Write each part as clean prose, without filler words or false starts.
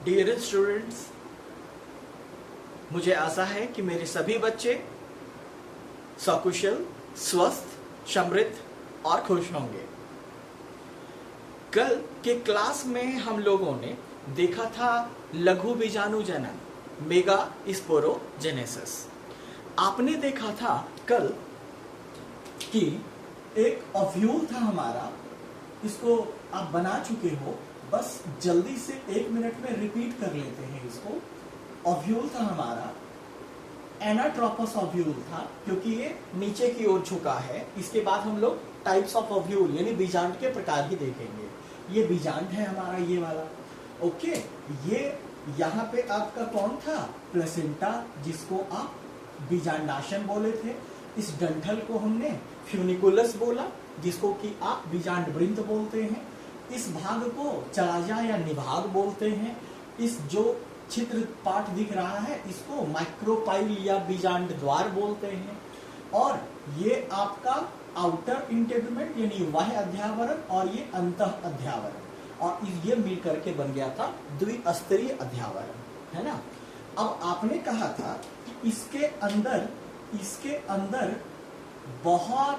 Dear students, मुझे आशा है कि मेरे सभी बच्चे सकुशल, स्वस्थ, समृद्ध और खुश होंगे। कल के क्लास में हम लोगों ने देखा था लघु बीजाणु जनन, मेगा स्पोरोजेनेसिस। आपने देखा था कल कि एक ओव्यूल था हमारा, इसको आप बना चुके हो, बस जल्दी से 1 मिनट में रिपीट कर लेते हैं इसको। ओव्यूल था हमारा, एनाट्रोपस ओव्यूल था, क्योंकि ये नीचे की ओर झुका है। इसके बाद हम लोग टाइप्स ऑफ ओव्यूल यानी बीजांड के प्रकार ही देखेंगे। ये बीजांड है हमारा, ये वाला। ओके, ये यहाँ पे आपका कौन था? प्लेसेंटा, जिसको आप बीजांडाशन बोले थे। इस डंठल को हमने फ्यूनिकुलस बोला, जिसको कि आप बीजांड वृंत बोलते हैं। इस भाग को चलाजा या निभाग बोलते हैं। इस जो छिद्र पाठ दिख रहा है, इसको माइक्रोपाइल या बीजांड द्वार बोलते हैं। और ये आपका आउटर इंटेगुमेंट यानी बाह्य अध्यावरण, और ये अंतः अध्यावरण, और ये मिल करके बन गया था द्विस्तरीय अध्यावरण, है ना। अब आपने कहा था कि इसके अंदर बहुत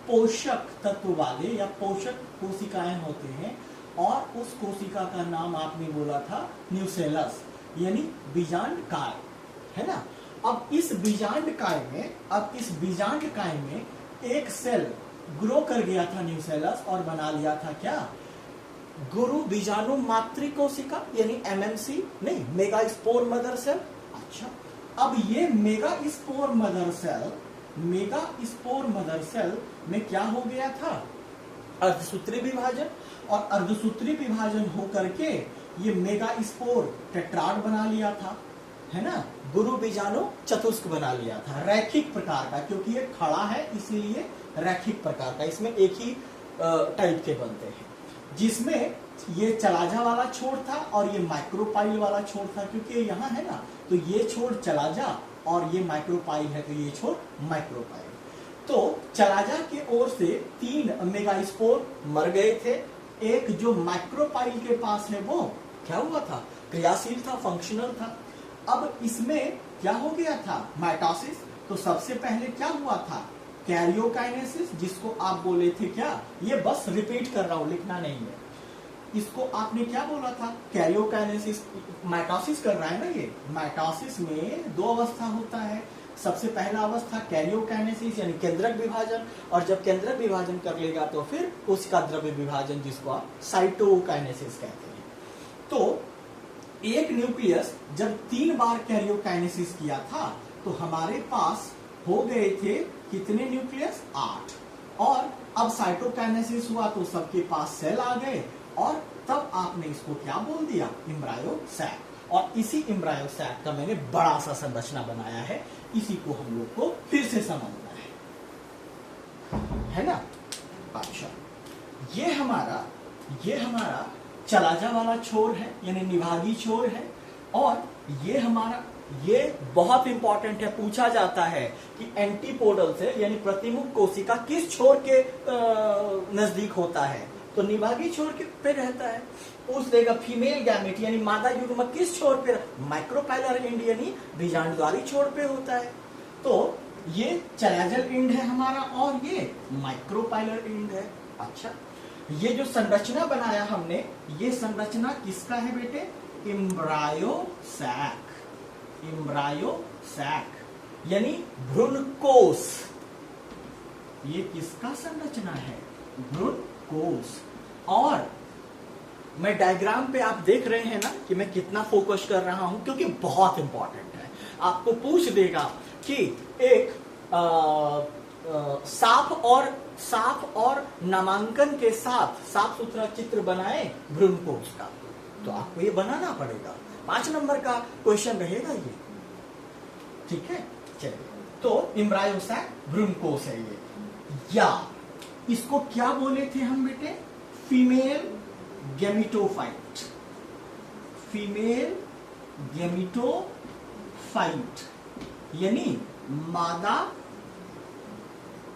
पोषक तत्व वाले या पोषक कोशिकाएं होते हैं, और उस कोशिका का नाम आपने बोला था न्यूसेलस यानी बीजांड काय, है ना। अब इस बीजांड काय में एक सेल ग्रो कर गया था न्यूसेलस, और बना लिया था क्या? गुरु बीजाणु मातृ कोशिका यानी एमएमसी, नहीं, मेगा स्पोर मदर सेल। अच्छा, अब ये मेगा स्पोर मदर सेल में क्या हो गया था? अर्धसूत्री विभाजन, और अर्धसूत्री विभाजन होकर के ये मेगा स्पोर टेट्राड बना लिया था, है ना। गुरु बीजाणु चतुष्क बना लिया था, रैखिक प्रकार का, क्योंकि ये खड़ा है इसीलिए रैखिक प्रकार का। इसमें एक ही टाइप के बनते हैं, जिसमें ये चलाजा वाला छोर था और ये माइक्रोपाइल वाला छोर था, क्योंकि यहाँ है ना, तो ये छोर चलाजा और ये माइक्रोपाइल है, तो ये छोर माइक्रोपाइल। तो चलाजा के ओर से 3 मेगास्पोर मर गए थे। एक जो माइक्रोपाइल के पास है वो क्या हुआ था? क्रियाशील था, फंक्शनल था। अब इसमें क्या हो गया था? माइटोसिस। तो सबसे पहले क्या हुआ था? कैरियोकाइनेसिस, जिसको आप बोले थे क्या? ये बस रिपीट कर रहा हूं, लिखना नहीं है। इसको आपने क्या बोला था? कैरियोकाइनेसिस। माइटोसिस कर रहा है ना ये। माइटोसिस में 2 अवस्था होता है। सबसे पहला अवस्था कैरियोकाइनेसिस यानी केंद्रक विभाजन, और जब केंद्रक विभाजन कर लेगा तो फिर उसका द्रव्य विभाजन, जिसको आप साइटोकाइनेसिस कहते हैं। तो एक न्यूक्लियस जब 3 बार कैरियोकाइनेसिस किया था, तो हमारे पास हो गए थे कितने न्यूक्लियस? 8। और अब साइटोकाइनेसिस हुआ तो सबके पास सेल आ गए, और तब आपने इसको क्या बोल दिया? Embryo sac. और इसी एम्ब्रायो सैक का मैंने बड़ा सा संरचना बनाया है, इसी को हम लोग को फिर से समझना है ना। अच्छा, ये हमारा चलाजा वाला छोर है यानी निभागी छोर है, और ये बहुत इंपॉर्टेंट है। पूछा जाता है कि एंटीपोडल से यानी प्रतिमुख कोशिका किस छोर के नजदीक होता है? तो निभागी छोर के पे रहता है। पूछ देगा फीमेल गैमेट यानी मादा युग्मक किस छोर पे? माइक्रोपाइलर एंड यानी बीजांडद्वारी छोर पे होता है। तो ये चलाजल एंड है हमारा, और ये माइक्रोपाइलर एंड है। अच्छा, ये जो संरचना बनाया हमने, ये संरचना किसका है बेटे? एम्ब्रायो सैक यानी भ्रूणकोश। ये किसका संरचना है? भ्रूणकोश। और मैं डायग्राम पे आप देख रहे हैं ना कि मैं कितना फोकस कर रहा हूं, क्योंकि बहुत इंपॉर्टेंट है। आपको पूछ देगा कि एक साफ और नामांकन के साथ साफ सुथरा चित्र बनाए भ्रूणकोश का, तो आपको ये बनाना पड़ेगा। 5 नंबर का क्वेश्चन रहेगा ये, ठीक है। चलिए, तो एम्ब्रायो सैक भ्रूणकोश है ये, या इसको क्या बोले थे हम बेटे? Female gametophyte. यानी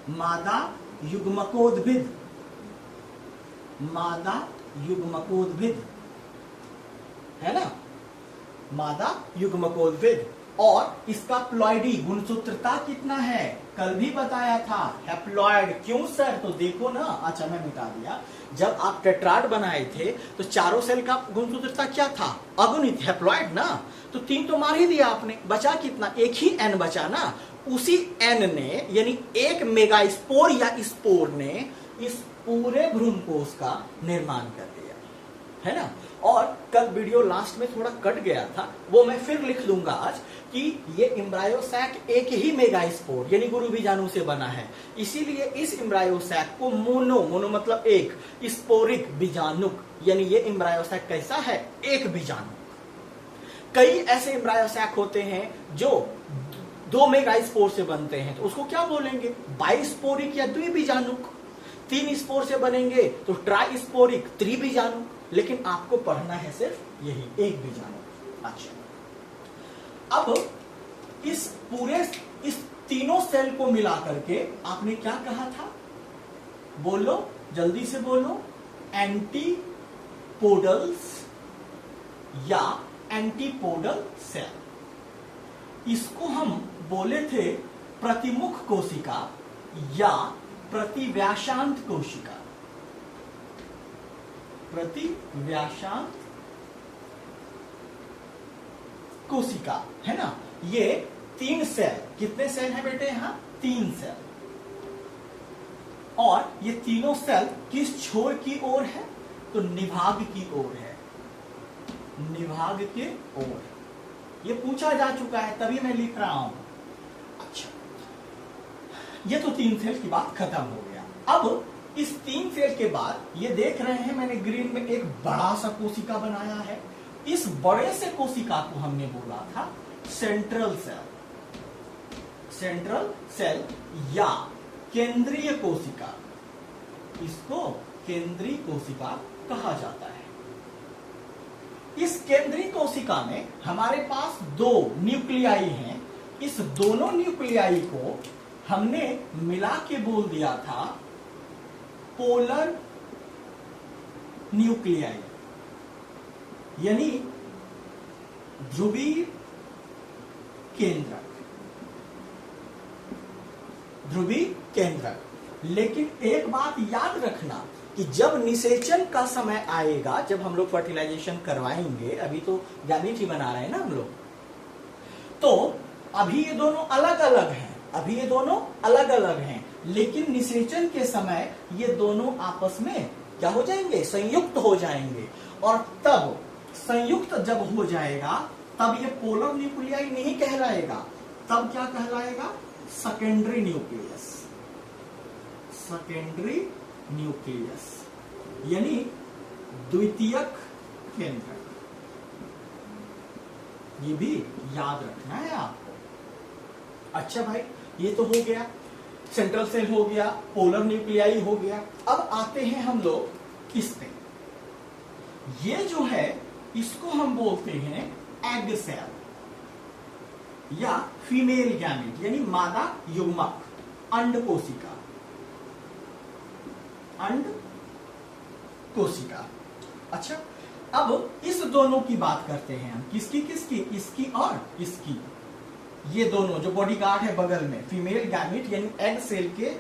मादा युग्मकोद्भिद, है ना। मादा युग्मकोद्भिद। और इसका प्लॉइडी गुणसूत्रता कितना है, कल भी बताया था, हैप्लॉइड। क्यों सर, तो देखो ना, अच्छा मैं मिटा दिया। जब आप टेट्राड बनाए थे तो चारों सेल का गुणसूत्रता क्या था, अगुणित, हैप्लॉइड ना। तो 3 तो मार ही दिया आपने, बचा कितना, एक ही एन बचा ना। उसी एन ने, यानी एक मेगा स्पोर या स्पोर ने इस पूरे भ्रूणकोश का निर्माण कर दिया, है ना। और कल वीडियो लास्ट में थोड़ा कट गया था, वो मैं फिर लिख लूंगा आज, कि ये एम्ब्रायोसैक एक ही मेगा स्पोर यानी गुरु बीजाणु से बना है। इसीलिए इस एम्ब्रायोसैक को मोनो मतलब एक, स्पोरिक बीजाणुक, यानी ये एम्ब्रायोसैक कैसा है, एक बीजाणु। कई ऐसे एम्ब्रायोसैक होते हैं जो 2 मेगा स्पोर से बनते हैं, तो उसको क्या बोलेंगे, बाइस्पोरिक या द्विबीजाणुक। 3 स्पोर से बनेंगे तो ट्राइस्पोरिक, त्रिबीजाणुक। लेकिन आपको पढ़ना है सिर्फ यही, एक बीजाणु। अच्छा, अब इस पूरे, इस तीनों सेल को मिला करके आपने क्या कहा था, बोलो जल्दी से बोलो, एंटीपोडल्स या एंटीपोडल सेल। इसको हम बोले थे प्रतिमुख कोशिका या प्रतिव्यासांत कोशिका, प्रतिव्यासांत कोशिका, है ना। ये 3 सेल, कितने सेल हैं बेटे यहाँ, 3 सेल। और ये तीनों सेल किस छोर की ओर है, तो निभाग की ओर है, निभाग के ओर। ये पूछा जा चुका है, तभी मैं लिख रहा हूं। अच्छा, ये तो 3 सेल की बात खत्म हो गया। अब इस 3 सेल के बाद ये देख रहे हैं मैंने ग्रीन में एक बड़ा सा कोशिका बनाया है। इस बड़े से कोशिका को हमने बोला था सेंट्रल सेल, सेंट्रल सेल या केंद्रीय कोशिका। इसको केंद्रीय कोशिका कहा जाता है। इस केंद्रीय कोशिका में हमारे पास 2 न्यूक्लियाई हैं। इस दोनों न्यूक्लियाई को हमने मिला के बोल दिया था पोलर न्यूक्लियाई, यानी ध्रुवीय केंद्रक, ध्रुवीय केंद्रक। लेकिन एक बात याद रखना कि जब निषेचन का समय आएगा, जब हम लोग फर्टिलाइजेशन करवाएंगे, अभी तो गैमीट ही बना रहे हैं ना हम लोग, तो अभी ये दोनों अलग अलग हैं, अभी ये दोनों अलग अलग हैं, लेकिन निषेचन के समय ये दोनों आपस में क्या हो जाएंगे, संयुक्त हो जाएंगे। और तब संयुक्त जब हो जाएगा तब ये पोलर न्यूक्लियाई नहीं कहलाएगा, तब क्या कहलाएगा, सेकेंडरी न्यूक्लियस, सेकेंडरी न्यूक्लियस यानी द्वितीयक केंद्रक। ये भी याद रखना है आपको। अच्छा भाई, ये तो हो गया, सेंट्रल सेल हो गया, पोलर न्यूक्लियाई हो गया। अब आते हैं हम लोग इस पे, ये जो है इसको हम बोलते हैं एग सेल या फीमेल गैमेट यानी मादा युग्मक, अंड कोशिका, अंड कोशिका। अच्छा, अब इस दोनों की बात करते हैं हम, किसकी किसकी, इसकी और इसकी। ये दोनों जो बॉडीगार्ड है बगल में, फीमेल गैमेट यानी एग सेल के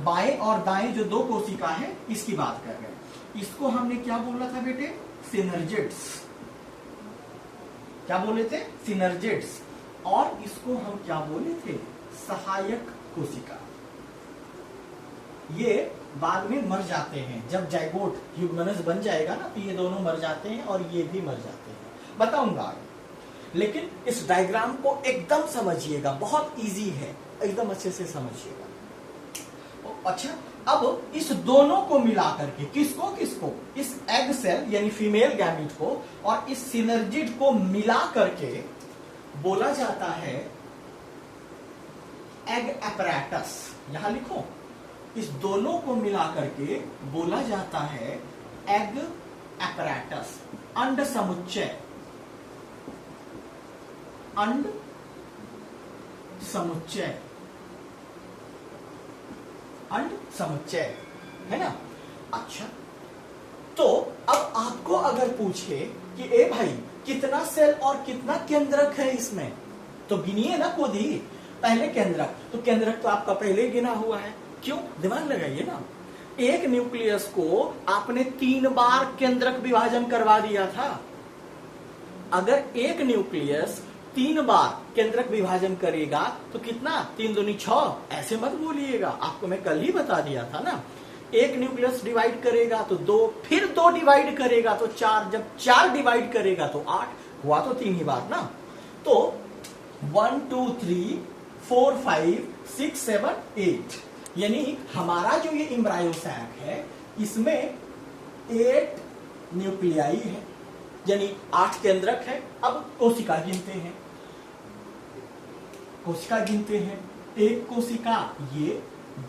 बाएं और दाएं जो 2 कोशिका है, इसकी बात कर रहे हैं। इसको हमने क्या बोला था बेटे, सिनर्जिड्स। क्या बोले थे, सिनर्जिड्स। और इसको हम क्या बोले थे, सहायक कोशिका। ये बाद में मर जाते हैं, जब जाइगोट ह्यूमनस बन जाएगा ना, तो ये दोनों मर जाते हैं और ये भी मर जाते हैं, बताऊंगा आगे। लेकिन इस डायग्राम को एकदम समझिएगा, बहुत इजी है, एकदम अच्छे से समझिएगा। अच्छा, अब इस दोनों को मिला करके, किसको किसको, इस एग सेल यानी फीमेल गैमेट को और इस सिनर्जिड को मिला करके बोला जाता है एग एपैरेटस। यहां लिखो, इस दोनों को मिला करके बोला जाता है एग एपैरेटस, अंड समुच्चय, अंड समुच्चय, अंड समुच्चय, है ना। अच्छा, तो अब आपको अगर अगर पूछे कि ए भाई कितना सेल और कितना केंद्रक है इसमें, तो गिनिए ना खुद ही। पहले केंद्रक, तो केंद्रक तो आपका पहले ही गिना हुआ है। क्यों? दिमाग लगाइए ना। एक न्यूक्लियस को आपने 3 बार केंद्रक विभाजन करवा दिया था। अगर एक न्यूक्लियस 3 बार केंद्रक विभाजन करेगा तो कितना? 3 दूनी 6। ऐसे मत बोलिएगा, आपको मैं कल ही बता दिया था ना। एक न्यूक्लियस डिवाइड करेगा तो 2, फिर 2 डिवाइड करेगा तो 4, जब 4 डिवाइड करेगा तो 8, हुआ तो 3 ही बार ना। तो 1 2 3 4 5 6 7 8, यानी हमारा जो ये एम्ब्रायो सैक है इसमें 8 न्यूक्लियाई है, यानी 8 केंद्रक है। अब कोशिका गिनते हैं, कोशिका गिनते हैं। एक कोशिका ये,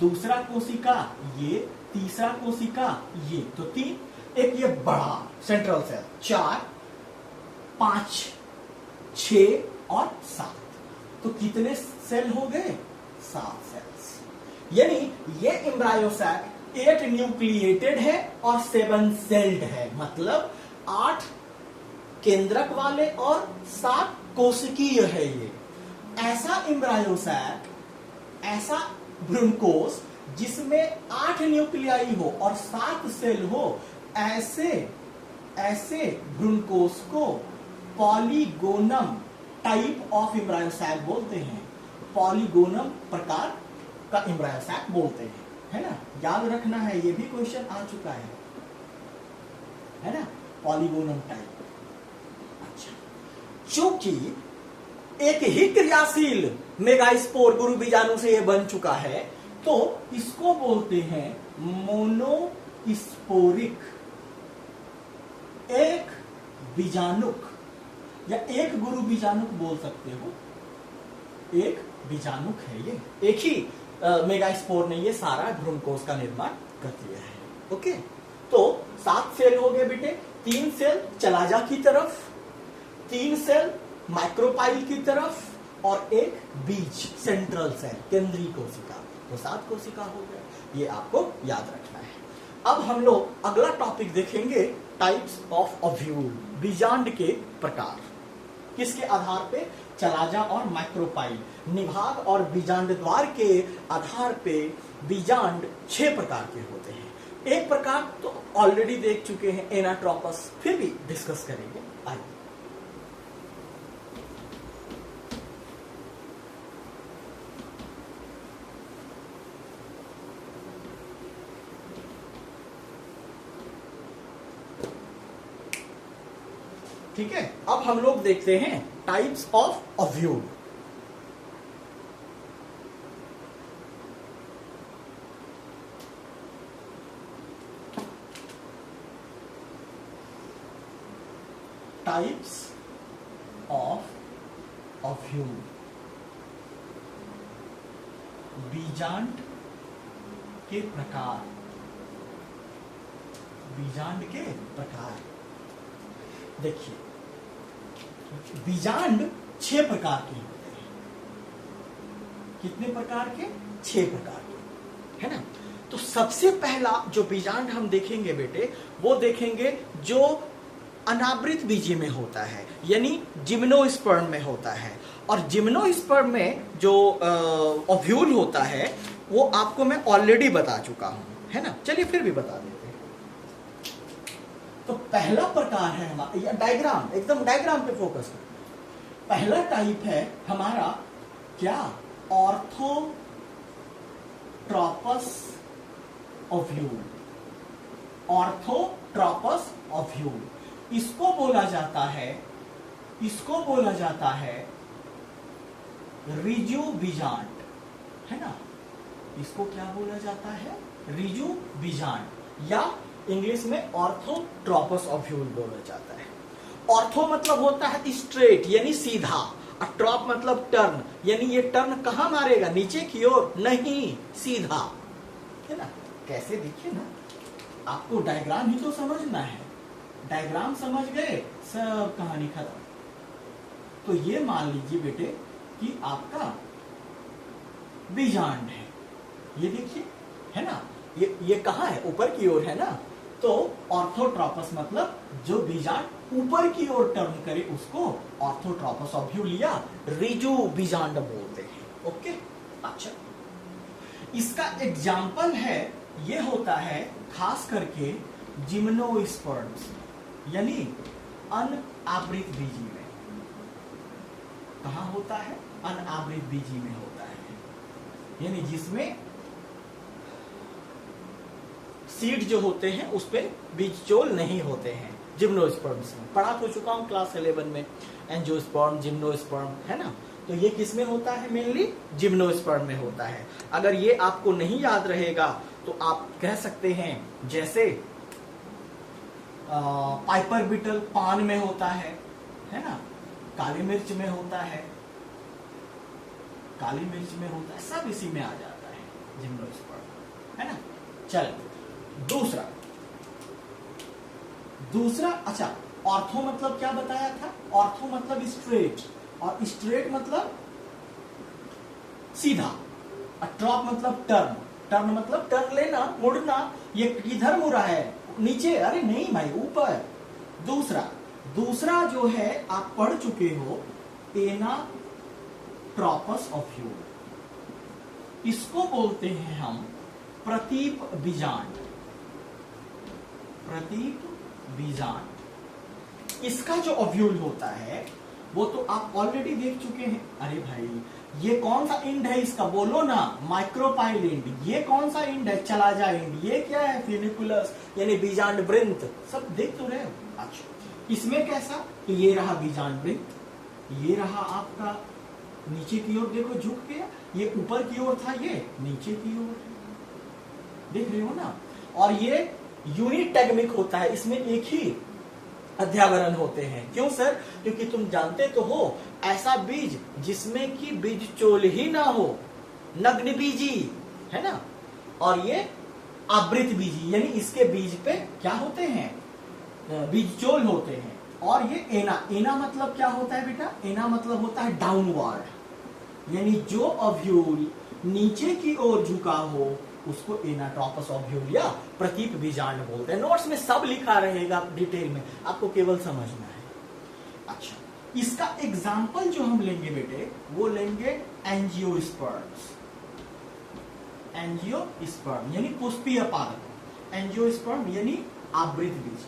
दूसरा कोशिका ये, तीसरा कोशिका ये, तो 3। एक ये बड़ा सेंट्रल सेल 4 5 6 और 7, तो कितने सेल हो गए? 7 सेल्स। यानी ये एम्ब्रायो सैक 8 न्यूक्लिएटेड है और 7 सेल्ड है, मतलब 8 केंद्रक वाले और 7 कोशिकीय है ये। ऐसा एम्ब्रायो सैक, ऐसा भ्रूणकोश जिसमें 8 न्यूक्लियाई हो और 7 सेल हो, ऐसे भ्रूणकोश को polygonum type of embryo sac बोलते हैं। पॉलीगोनम प्रकार का एम्ब्रायो सैक बोलते हैं, है ना। याद रखना है, ये भी क्वेश्चन आ चुका है ना, पॉलीगोनम टाइप। अच्छा, चूंकि एक ही क्रियाशील मेगास्पोर गुरु बीजाणु से ये बन चुका है, तो इसको बोलते हैं मोनोस्पोरिक, एक बीजाणुक, या एक गुरु बीजाणुक बोल सकते हो। एक बीजाणुक है ये, एक ही मेगास्पोर ने ये सारा भ्रूणकोश का निर्माण कर दिया है। ओके, तो 7 सेल हो गए बेटे। 3 सेल चलाजा की तरफ, 3 सेल माइक्रोपाइल की तरफ और एक बीज सेंट्रल सेल केंद्रीय कोशिका, तो 7 कोशिका हो गए। ये आपको याद रखना है। अब हम लोग अगला टॉपिक देखेंगे, टाइप्स ऑफ ओव्यूल, बीजांड के प्रकार। किसके आधार पे? चलाजा और माइक्रोपाइल, निभाग और बीजांड द्वार के आधार पे बीजांड 6 प्रकार के होते हैं। एक प्रकार तो ऑलरेडी देख चुके हैं, एनाट्रोपस, फिर भी डिस्कस करेंगे। आइए, ठीक है। अब हम लोग देखते हैं types of ovule. Types of ovule, बीजांड के प्रकार, बीजांड के प्रकार। देखिए, बीजांड 6 प्रकार के होते हैं। कितने प्रकार के? 6 प्रकार के, है ना। तो सबसे पहला जो बीजांड हम देखेंगे बेटे, वो देखेंगे जो अनावृत बीजी में होता है, यानी जिम्नोस्पर्म में होता है। और जिम्नोस्पर्म में जो ओव्यूल होता है वो आपको मैं ऑलरेडी बता चुका हूं, है ना। चलिए फिर भी बता देते हैं। तो पहला प्रकार है हमारा, डायग्राम, एकदम डायग्राम पे फोकस करें। पहला टाइप है हमारा क्या? Orthotropous ovule. ऑर्थोट्रोपस ओव्यूल, इसको बोला जाता है रिजु बीजांड, है ना। इसको क्या बोला जाता है? रिजु बीजांड, या इंग्लिश में ऑर्थोट्रोपस ओव्यूल बोला जाता है। ऑर्थो मतलब होता है स्ट्रेट, यानी सीधा, और ट्रॉप मतलब टर्न, यानी ये टर्न कहां मारेगा? नीचे की ओर, नहीं, सीधा, है ना। कैसे? देखिए ना, आपको डायग्राम ही तो समझना है। डायग्राम समझ गए, सब कहानी खत्म। तो ये मान लीजिए बेटे कि आपका बीजांड है, ये देखिए, है ना। ये कहां है? ऊपर की ओर है ना। तो ऑर्थोट्रोपस मतलब जो बीजांड ऊपर की ओर टर्न करे उसको ऑर्थोट्रोपस ऑब्यूल या रिजु बीजांड बोलते हैं। ओके, अच्छा, इसका एग्जाम्पल है, ये होता है खास करके जिम्नोस्पर्म्स यानी अनावृत बीजी में। कहां होता है? अनावृत बीजी में होता है, यानी जिसमें सीड जो होते हैं उस पे बीजचोल नहीं होते हैं। जिम्नोस्पर्म्स में पढ़ा तो चुका हूं क्लास 11 में, एंजियोस्पर्म, जिम्नोस्पर्म, है ना। तो ये किस में होता है? मेनली जिम्नोस्पर्म में होता है। अगर ये आपको नहीं याद रहेगा तो आप कह सकते हैं जैसे पाइपर बीटल पान में होता है ना, काली मिर्च में होता है, काली मिर्च में होता है, सब इसी में आ जाता है जिम्नोस्पर्म, है ना। चलो दूसरा, अच्छा, ऑर्थो मतलब क्या बताया था? ऑर्थो मतलब स्ट्रेट, और स्ट्रेट मतलब सीधा, और ट्रॉप मतलब टर्न, टर्न मतलब टर्न लेना, मुड़ना। ये किधर मुड़ा है? नीचे? अरे नहीं भाई, ऊपर। दूसरा जो है आप पढ़ चुके हो, एनाट्रोपस ऑफ्यूल, इसको बोलते हैं हम प्रतीप बीजांड। प्रतीप बीजांड, इसका जो ओव्यूल होता है वो तो आप ऑलरेडी देख चुके हैं। अरे भाई, ये कौन सा इंड है इसका? बोलो ना, माइक्रोपाइल इंड। ये कौन सा इंड है? Chalaza end. ये क्या है? फिनिकुलस यानी बीजांड वृंत। सब देख तो रहे हो। अच्छा, इसमें कैसा? तो ये रहा बीजांड वृंत, ये रहा आपका नीचे की ओर, देखो झुक गया। ये ऊपर की ओर था, ये नीचे की ओर, देख रहे हो ना। और ये यूनिटैगमिक होता है, इसमें एक ही अध्यावरण होते हैं। क्यों सर? क्योंकि तुम जानते तो हो, ऐसा बीज जिसमें कि बीज चोल ही ना हो, नग्न बीजी, है ना। और ये आवृत बीजी, यानी इसके बीज पे क्या होते हैं? बीज चोल होते हैं। और ये एना मतलब क्या होता है बेटा? एना मतलब होता है डाउनवर्ड, यानी जो ओव्यूल नीचे की ओर झुका हो उसको एनाट्रोपस ओव्यूल या प्रतीप बीजांड बोलते हैं। नोट्स में सब लिखा रहेगा डिटेल में, आपको केवल समझना है। अच्छा, इसका एग्जाम्पल जो हम लेंगे बेटे, वो लेंगे एंजियोस्पर्म्स। एंजियोस्पर्म यानी पुष्पीय पादप, एंजियोस्पर्म यानी आवृत बीज,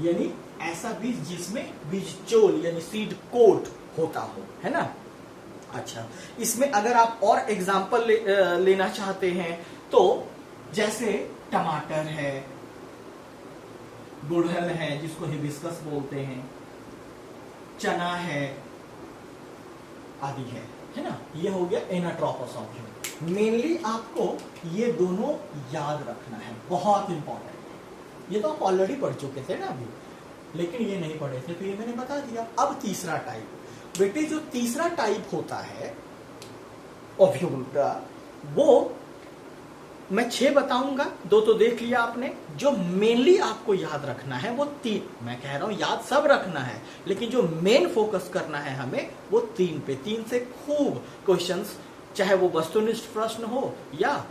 यानी ऐसा बीज जिसमें बीजचोल यानी सीड कोट होता हो, है ना। अच्छा, इसमें अगर आप और एग्जाम्पल लेना चाहते हैं तो जैसे टमाटर है, गुड़हल है जिसको हिबिस्कस बोलते हैं, चना है, आदि है ना। ये हो गया एनाट्रोपस ऑब्यूल। मेनली आपको ये दोनों याद रखना है, बहुत इंपॉर्टेंट है। ये तो आप ऑलरेडी पढ़ चुके थे ना अभी, लेकिन ये नहीं पढ़े थे तो ये मैंने बता दिया। अब तीसरा टाइप बेटे, जो तीसरा टाइप होता है ओव्यूल का, वो मैं 6 बताऊंगा, 2 तो देख लिया आपने। जो मेनली आपको याद रखना है वो 3, मैं कह रहा हूं याद सब रखना है, लेकिन जो मेन फोकस करना है हमें वो 3 पे। 3 से खूब क्वेश्चंस, चाहे वो वस्तुनिष्ठ प्रश्न हो या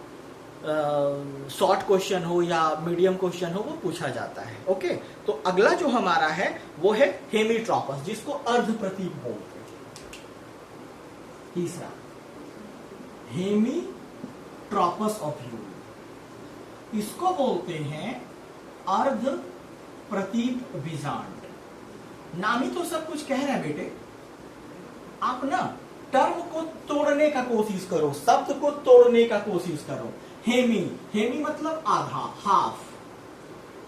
शॉर्ट क्वेश्चन हो या मीडियम क्वेश्चन हो, वो पूछा जाता है। ओके, तो अगला जो हमारा है वो है हेमीट्रोपस, जिसको अर्ध प्रतीप बोलते हैं। तीसरा हेमीट्रोपस ओव्यूल, इसको बोलते हैं अर्ध प्रतीप बीजांड। नाम ही तो सब कुछ कह रहे हैं बेटे। आप ना टर्म को तोड़ने का कोशिश करो, शब्द को तोड़ने का कोशिश करो। हेमी मतलब आधा, हाफ।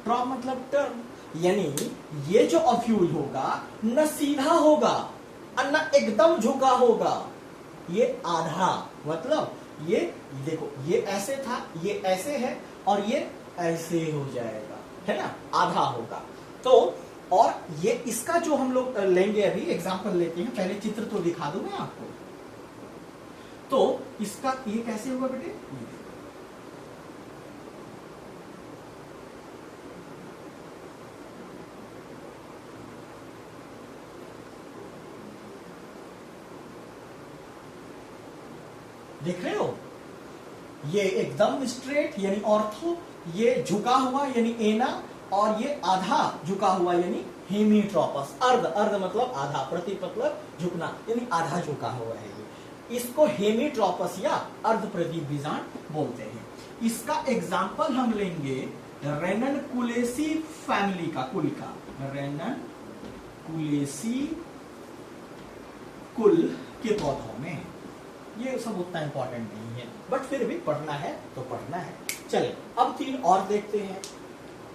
ट्रॉप मतलब टर्म, यानी ये जो ओव्यूल होगा न सीधा होगा और न एकदम झुका होगा, ये आधा, मतलब ये देखो, ये ऐसे था, ये ऐसे है, और ये ऐसे हो जाएगा, है ना, आधा होगा। तो और ये इसका जो हम लोग लेंगे, अभी एग्जांपल लेते हैं, पहले चित्र तो दिखा दूं मैं आपको। तो इसका ये कैसे होगा बेटे? देख रहे हो, ये एकदम स्ट्रेट यानी ऑर्थो, ये झुका हुआ यानी एना, और ये आधा झुका हुआ यानी हेमीट्रोपस। अर्ध, अर्ध मतलब आधा, प्रति मतलब झुकना यानी आधा झुका हुआ है ये। इसको हेमीट्रोपस या अर्ध प्रदीप बीजांड बोलते हैं। इसका एग्जाम्पल हम लेंगे रेननकुलेसी फैमिली का, कुल का, रेननकुलेसी कुल के पौधों में। ये सब उतना इंपॉर्टेंट नहीं है, बट फिर भी पढ़ना है तो पढ़ना है। चलिए अब 3 और देखते हैं,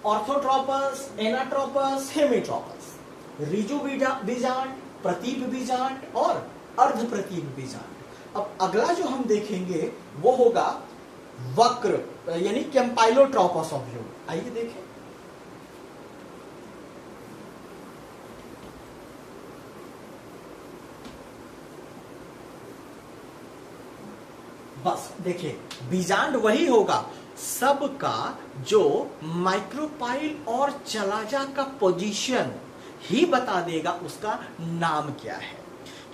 ऑर्थोट्रोपस, एनाट्रोपस, हेमीट्रोपस, रिजु बीजांड, प्रतीप बीजांड और अर्ध प्रतीप बीजांड। अब अगला जो हम देखेंगे वो होगा वक्र यानी कैम्पाइलोट्रोपस ओव्यूल। आइए देखें। बस देखिए, बीजांड वही होगा सबका जो माइक्रोपाइल और चलाजा का पोजीशन ही बता देगा उसका नाम क्या है,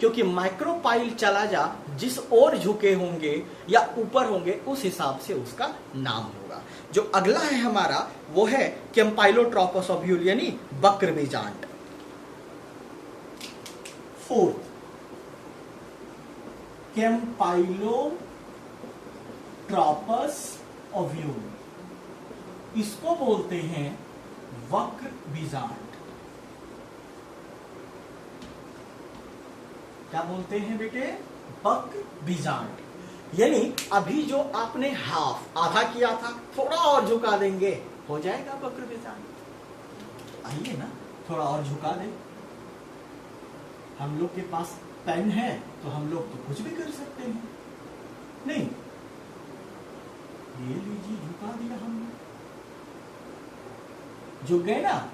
क्योंकि माइक्रोपाइल चलाजा जिस ओर झुके होंगे या ऊपर होंगे उस हिसाब से उसका नाम होगा। जो अगला है हमारा वो है कैम्पाइलोट्रोपस ओव्यूल यानी वक्र बीजांड। 4 कैम्पाइलोट्रोपस ओव्यूल, इसको बोलते हैं वक्र बीजांड। क्या बोलते हैं बेटे? वक्र बीजांड। यानी अभी जो आपने हाफ आधा किया था, थोड़ा और झुका देंगे हो जाएगा वक्र बीजांड। आइए ना थोड़ा और झुका दें। हम लोग के पास पेन है तो हम लोग तो कुछ भी कर सकते हैं, नहीं? ये लीजिए, झुका दिया हमने, झुक गए ना।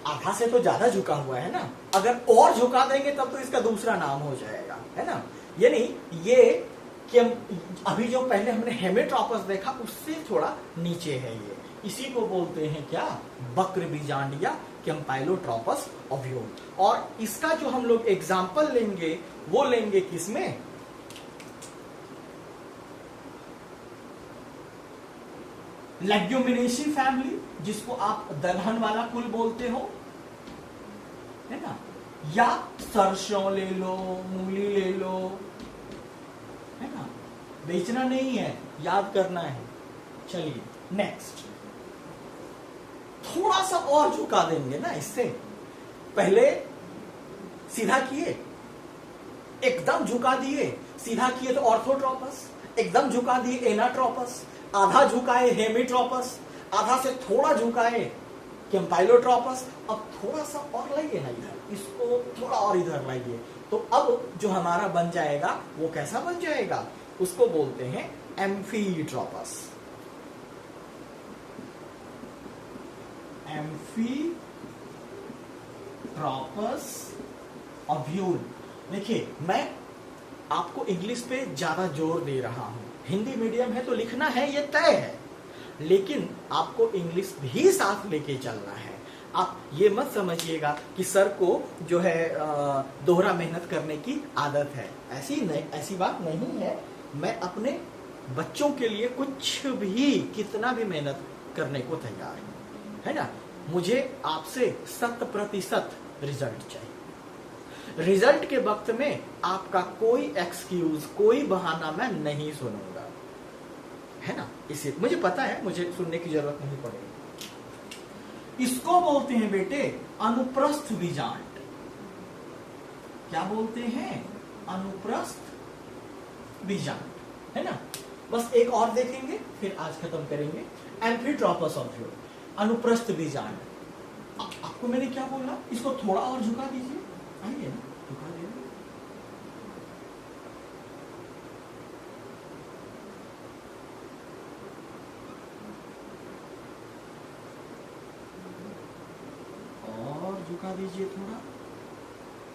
आधा से तो ज्यादा झुका हुआ है ना, अगर और झुका देंगे तब तो इसका दूसरा नाम हो जाएगा, है ना। यानी ये कि अभी जो पहले हमने हेमीट्रोपस देखा उससे थोड़ा नीचे है ये, इसी को बोलते हैं क्या? वक्र बीजांड या कैम्पाइलोट्रोपस ओव्यूल। और इसका जो हम लोग एग्जाम्पल लेंगे वो लेंगे किसमें? लेग्यूमिनेसी फैमिली, जिसको आप दलहन वाला कुल बोलते हो, है ना, या सरसों ले लो, मूली ले लो, है ना। बेचना नहीं है, याद करना है। चलिए नेक्स्ट, थोड़ा सा और झुका देंगे ना इससे। पहले सीधा किए, एकदम झुका दिए, सीधा किए तो ऑर्थोट्रोपस, एकदम झुका दिए एनाट्रोपस, आधा झुकाए हेमीट्रोपस, आधा से थोड़ा झुकाए कैम्पाइलोट्रोपस। अब थोड़ा सा और लाइए ना इधर, इसको थोड़ा और इधर लाइए, तो अब जो हमारा बन जाएगा वो कैसा बन जाएगा? उसको बोलते हैं एम्फीट्रोपस। एम्फीट्रोपस ओव्यूल। देखिए मैं आपको इंग्लिश पे ज्यादा जोर दे रहा हूं, हिंदी मीडियम है तो लिखना है ये तय है, लेकिन आपको इंग्लिश भी साथ लेके चलना है। आप ये मत समझिएगा कि सर को जो है दोहरा मेहनत करने की आदत है, ऐसी नहीं, ऐसी बात नहीं है। मैं अपने बच्चों के लिए कुछ भी, कितना भी मेहनत करने को तैयार हूं, है ना। मुझे आपसे 100% रिजल्ट चाहिए। रिजल्ट के वक्त में आपका कोई एक्सक्यूज, कोई बहाना मैं नहीं सुनूंगा, है ना। इसे मुझे पता है, मुझे सुनने की जरूरत नहीं पड़ेगी। इसको बोलते हैं बेटे अनुप्रस्थ बीजांड। क्या बोलते हैं? अनुप्रस्थ बीजांड, है ना। बस एक और देखेंगे फिर आज खत्म करेंगे। एम्फीट्रोपस ओव्यूल, अनुप्रस्थ बीजांड। आपको मैंने क्या बोला? इसको थोड़ा और झुका दीजिए, आइए ना, झुका दीजिए। और झुका दीजिए थोड़ा,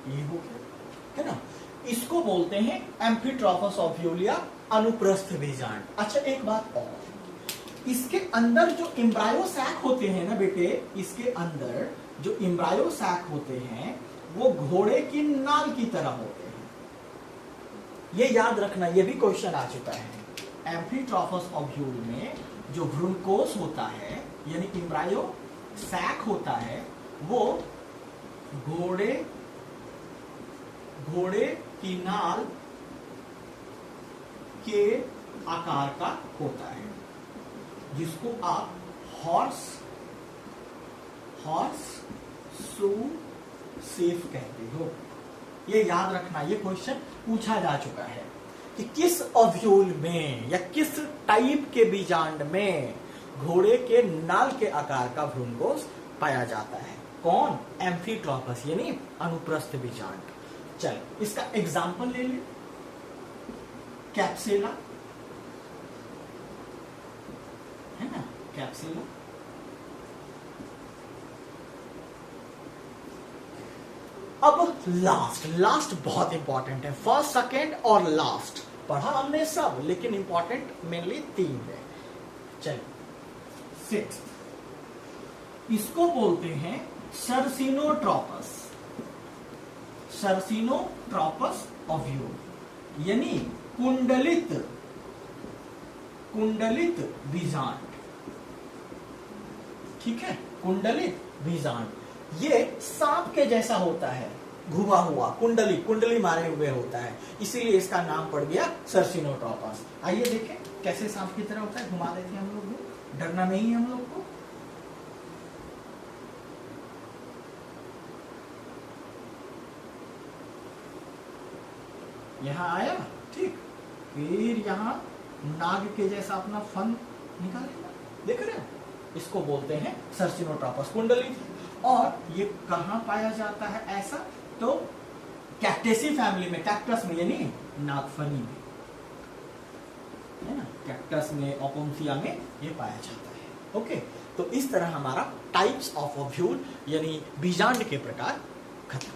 ये हो गया, है ना। इसको बोलते हैं एम्फीट्रोपस ओव्यूल या अनुप्रस्थ बीजांड। अच्छा एक बात और, इसके अंदर जो एम्ब्रायो सैक होते हैं ना बेटे, इसके अंदर जो एम्ब्रायो सैक होते हैं वो घोड़े की नाल की तरह होते हैं। ये याद रखना, ये भी क्वेश्चन आ चुका है। एम्फीट्रॉफस ओव्यूल में जो भ्रूणकोश होता है यानी एम्ब्रायो सैक होता है वो घोड़े की नाल के आकार का होता है, जिसको आप हॉर्स शू सेफ कहते हो। ये याद रखना, ये क्वेश्चन पूछा जा चुका है कि किस ओव्यूल में या किस टाइप के बीजांड में घोड़े के नाल के आकार का भ्रूणकोश पाया जाता है। कौन? एम्फीट्रॉपस यानी अनुप्रस्थ बीजांड। चल इसका एग्जाम्पल ले ले, कैप्सेला है ना, कैप्सेला। अब लास्ट बहुत इंपॉर्टेंट है। फर्स्ट, सेकेंड और लास्ट पढ़ा हमने सब, लेकिन इंपॉर्टेंट मेनली 3 है। चलिए 6, इसको बोलते हैं सर्सिनोट्रॉपस ओव्यूल यानी कुंडलित बीजांड। ठीक है, कुंडलित बीजांड ये सांप के जैसा होता है, घुमा हुआ, कुंडली मारे हुए होता है, इसीलिए इसका नाम पड़ गया सर्सिनोट्रॉपस। आइए देखें कैसे सांप की तरह होता है, घुमा देते हैं हम लोग को, डरना नहीं है हम लोग को। यहां आया, ठीक, फिर यहां नाग के जैसा अपना फन निकालेगा, देख रहे हो, इसको बोलते हैं सर्सिनोट्रॉपस कुंडली। और ये कहां पाया जाता है ऐसा? तो कैक्टेसी फैमिली में, कैक्टस में यानी नागफनी में, है ना, कैक्टस में, ओपोन्थिया में ये पाया जाता है। ओके, तो इस तरह हमारा टाइप्स ऑफ ओव्यूल यानी बीजांड के प्रकार खत्म।